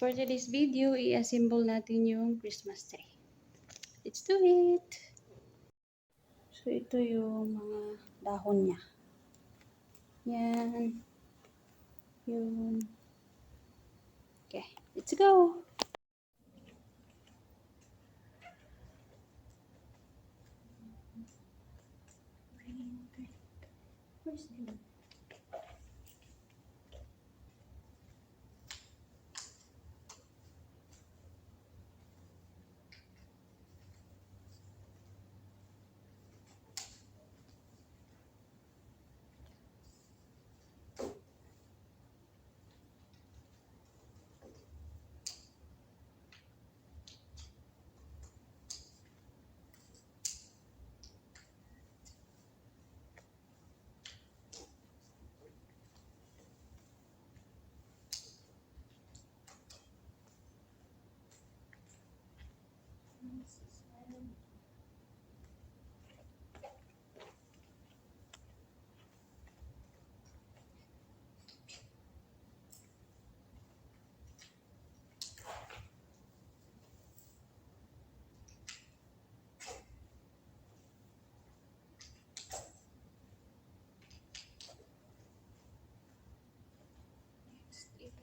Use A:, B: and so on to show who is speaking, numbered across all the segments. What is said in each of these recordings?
A: For today's video, i-assemble natin yung Christmas tree. Let's do it! So, ito yung mga dahon niya. Yan. Yun. Okay, let's go! Where's the...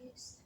A: Is...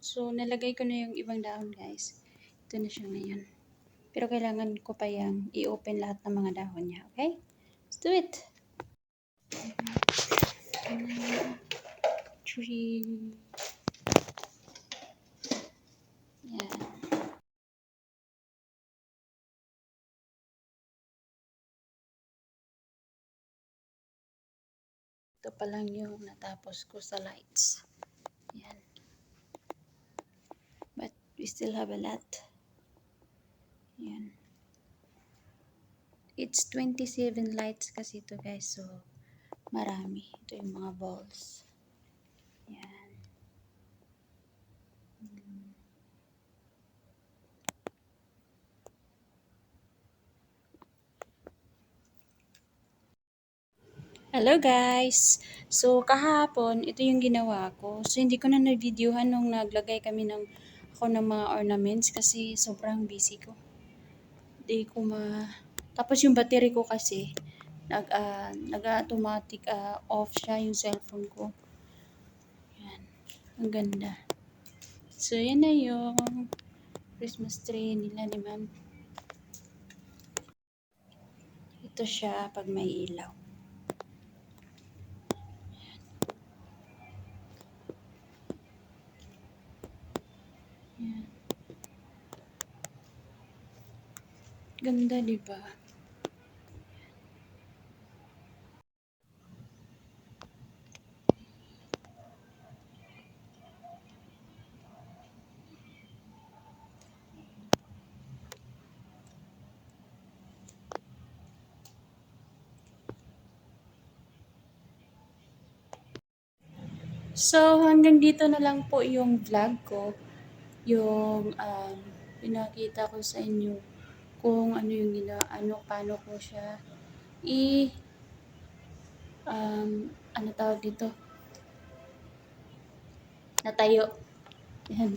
A: So, nalagay ko na yung ibang dahon, guys. Ito na siya ngayon. Pero kailangan ko pa yung i-open lahat ng mga dahon niya, okay? Let's do it! Tree. Yan. Ito pa lang yung natapos ko sa lights. Yan. But we still have a lot. Yan. It's 27 lights kasi ito, guys. So, marami. Ito yung mga balls. Yan. Hello guys! So kahapon, ito yung ginawa ko. So hindi ko na na-videohan nung naglagay kami ako ng mga ornaments kasi sobrang busy ko. Di ko Tapos yung battery ko kasi nag-automatic off siya yung cellphone ko. Yan. Ang ganda. So yan na yung Christmas tree nila ni Ma'am. Ito siya pag may ilaw. Yan. Ganda, di ba? So, hanggang dito na lang po yung vlog ko. Yung pinakita ko sa inyo kung ano yung paano ko siya ano tawag dito? Natayo. Yan.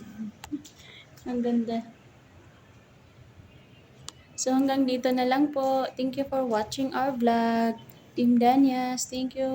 A: Ang ganda. So, hanggang dito na lang po. Thank you for watching our vlog. Team Danyas, thank you.